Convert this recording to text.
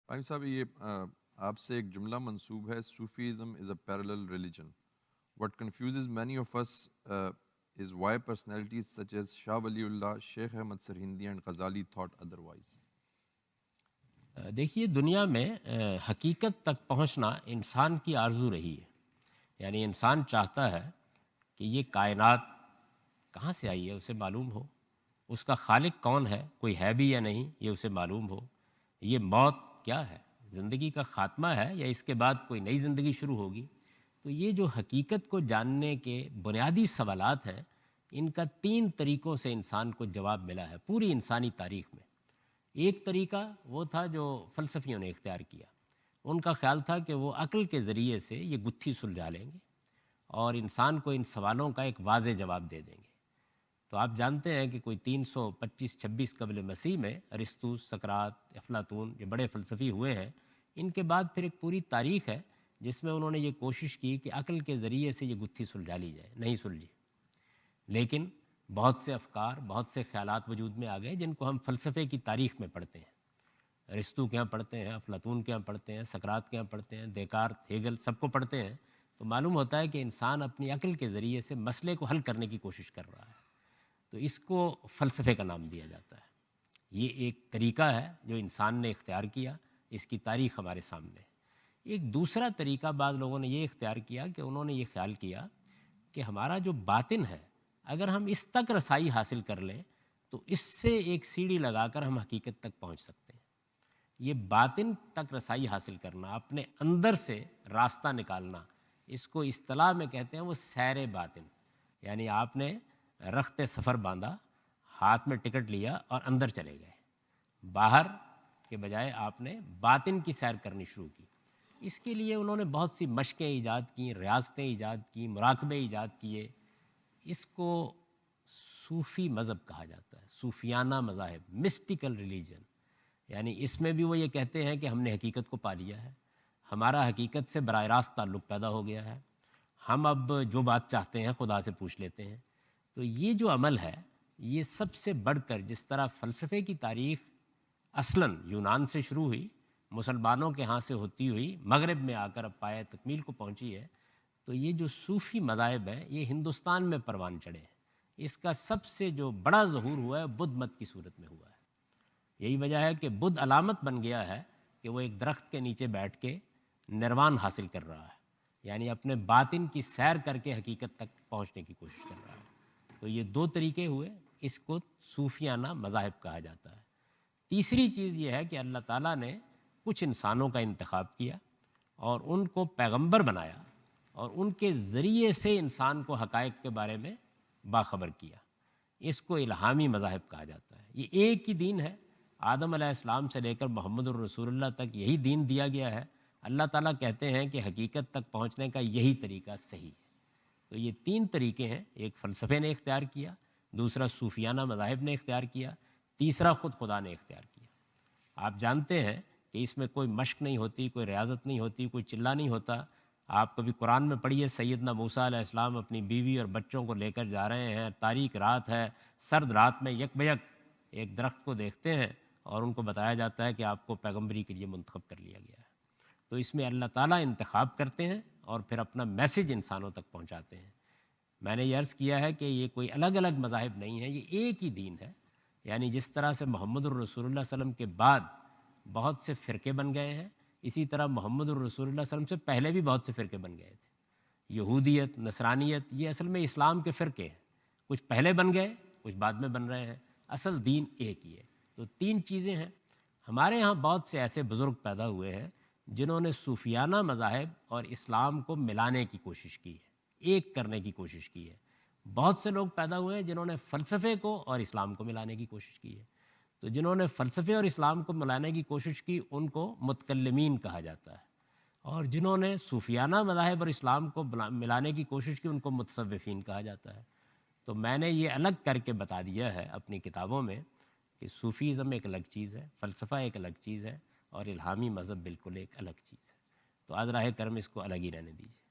پانی صاحب یہ آپ سے ایک جملہ منسوب ہے، Sufism is a parallel religion. What confuses many of us is why personalities such as Shah Wali Allah, Sheikh Ahmad Sarhindi and Ghazali thought otherwise. دیکھیے دنیا میں حقیقت تک پہنچنا انسان کی آرزو رہی ہے. یعنی انسان چاہتا ہے کہ یہ کائنات کہاں سے آئی ہے اسے معلوم ہو، اس کا خالق کون ہے، کوئی ہے بھی یا نہیں یہ اسے معلوم ہو، یہ موت کیا ہے، زندگی کا خاتمہ ہے یا اس کے بعد کوئی نئی زندگی شروع ہوگی. تو یہ جو حقیقت کو جاننے کے بنیادی سوالات ہیں، ان کا 3 طریقوں سے انسان کو جواب ملا ہے پوری انسانی تاریخ میں. ایک طریقہ وہ تھا جو فلسفیوں نے اختیار کیا. ان کا خیال تھا کہ وہ عقل کے ذریعے سے یہ گتھی سلجھا لیں گے اور انسان کو ان سوالوں کا ایک واضح جواب دے دیں گے. تو آپ جانتے ہیں کہ کوئی 325-26 قبل مسیح میں ارسطو، سقراط، افلاطون یہ بڑے فلسفی ہوئے ہیں. ان کے بعد پھر ایک پوری تاریخ ہے جس میں انہوں نے یہ کوشش کی کہ عقل کے ذریعے سے یہ گتھی سلجھا لی جائے. نہیں سلجھی، لیکن بہت سے افکار، بہت سے خیالات وجود میں آ گئے جن کو ہم فلسفے کی تاریخ میں پڑھتے ہیں. ارسطو کے یہاں پڑھتے ہیں، افلاطون کے یہاں پڑھتے ہیں، سقراط کے یہاں پڑھتے ہیں، دیکارت، ہیگل، سب کو پڑھتے ہیں. تو معلوم ہوتا ہے کہ انسان اپنی عقل کے ذریعے سے مسئلے کو حل کرنے کی کوشش کر رہا ہے. تو اس کو فلسفے کا نام دیا جاتا ہے. یہ ایک طریقہ ہے جو انسان نے اختیار کیا، اس کی تاریخ ہمارے سامنے ہے. ایک دوسرا طریقہ بعض لوگوں نے یہ اختیار کیا کہ انہوں نے یہ خیال کیا کہ ہمارا جو باطن ہے اگر ہم اس تک رسائی حاصل کر لیں تو اس سے ایک سیڑھی لگا کر ہم حقیقت تک پہنچ سکتے ہیں. یہ باطن تک رسائی حاصل کرنا، اپنے اندر سے راستہ نکالنا، اس کو اصطلاح میں کہتے ہیں وہ سیر باطن. یعنی آپ نے رخت سفر باندھا، ہاتھ میں ٹکٹ لیا اور اندر چلے گئے. باہر کے بجائے آپ نے باطن کی سیر کرنی شروع کی. اس کے لیے انہوں نے بہت سی مشقیں ایجاد کیں، ریاستیں ایجاد کیں، مراقبے ایجاد کیے. اس کو صوفی مذہب کہا جاتا ہے، صوفیانہ مذاہب، مسٹیکل ریلیجن. یعنی اس میں بھی وہ یہ کہتے ہیں کہ ہم نے حقیقت کو پا لیا ہے، ہمارا حقیقت سے براہ راست تعلق پیدا ہو گیا ہے، ہم اب جو بات چاہتے ہیں خدا سے پوچھ لیتے ہیں. تو یہ جو عمل ہے یہ سب سے بڑھ کر، جس طرح فلسفے کی تاریخ اصلاً یونان سے شروع ہوئی، مسلمانوں کے ہاں سے ہوتی ہوئی مغرب میں آ کر اب پایہ تکمیل کو پہنچی ہے، تو یہ جو صوفی مذاہب ہیں یہ ہندوستان میں پروان چڑھے ہیں. اس کا سب سے جو بڑا ظہور ہوا ہے بدھ مت کی صورت میں ہوا ہے. یہی وجہ ہے کہ بدھ علامت بن گیا ہے کہ وہ ایک درخت کے نیچے بیٹھ کے نروان حاصل کر رہا ہے، یعنی اپنے باطن کی سیر کر کے حقیقت تک پہنچنے کی کوشش کر رہا ہے. تو یہ 2 طریقے ہوئے، اس کو صوفیانہ مذاہب کہا جاتا ہے. تیسری چیز یہ ہے کہ اللہ تعالیٰ نے کچھ انسانوں کا انتخاب کیا اور ان کو پیغمبر بنایا اور ان کے ذریعے سے انسان کو حقائق کے بارے میں باخبر کیا. اس کو الہامی مذاہب کہا جاتا ہے. یہ ایک ہی دین ہے، آدم علیہ السلام سے لے کر محمد الرسول اللہ تک یہی دین دیا گیا ہے. اللہ تعالیٰ کہتے ہیں کہ حقیقت تک پہنچنے کا یہی طریقہ صحیح ہے. تو یہ 3 طریقے ہیں، ایک فلسفے نے اختیار کیا، دوسرا صوفیانہ مذاہب نے اختیار کیا، تیسرا خود خدا نے اختیار کیا. آپ جانتے ہیں کہ اس میں کوئی مشق نہیں ہوتی، کوئی ریاضت نہیں ہوتی، کوئی چلہ نہیں ہوتا. آپ کبھی قرآن میں پڑھیے، سیدنا موسیٰ علیہ السلام اپنی بیوی اور بچوں کو لے کر جا رہے ہیں، تاریک رات ہے، سرد رات میں یک بیک ایک درخت کو دیکھتے ہیں اور ان کو بتایا جاتا ہے کہ آپ کو پیغمبری کے لیے منتخب کر لیا گیا ہے. تو اس میں اللہ تعالیٰ انتخاب کرتے ہیں اور پھر اپنا میسج انسانوں تک پہنچاتے ہیں. میں نے یہ عرض کیا ہے کہ یہ کوئی الگ الگ مذاہب نہیں ہے، یہ ایک ہی دین ہے. یعنی جس طرح سے محمد الرسول اللہ صلی اللہ علیہ وسلم کے بعد بہت سے فرقے بن گئے ہیں، اسی طرح محمد الرسول اللہ صلی اللہ علیہ وسلم سے پہلے بھی بہت سے فرقے بن گئے تھے. یہودیت، نصرانیت، یہ اصل میں اسلام کے فرقے ہیں. کچھ پہلے بن گئے، کچھ بعد میں بن رہے ہیں، اصل دین ایک ہی ہے. تو 3 چیزیں ہیں. ہمارے ہاں بہت سے ایسے بزرگ پیدا ہوئے ہیں جنہوں نے صوفیانہ مذاہب اور اسلام کو ملانے کی کوشش کی ہے، ایک کرنے کی کوشش کی ہے. بہت سے لوگ پیدا ہوئے ہیں جنہوں نے فلسفے کو اور اسلام کو ملانے کی کوشش کی ہے. تو جنہوں نے فلسفے اور اسلام کو ملانے کی کوشش کی ان کو متکلمین کہا جاتا ہے، اور جنہوں نے صوفیانہ مذاہب اور اسلام کو ملانے کی کوشش کی ان کو متصوفین کہا جاتا ہے. تو میں نے یہ الگ کر کے بتا دیا ہے اپنی کتابوں میں کہ صوفیزم ایک الگ چیز ہے، فلسفہ ایک الگ چیز ہے، اور الہامی مذہب بالکل ایک الگ چیز ہے. تو آج راہ کرم اس کو الگ ہی رہنے دیجیے.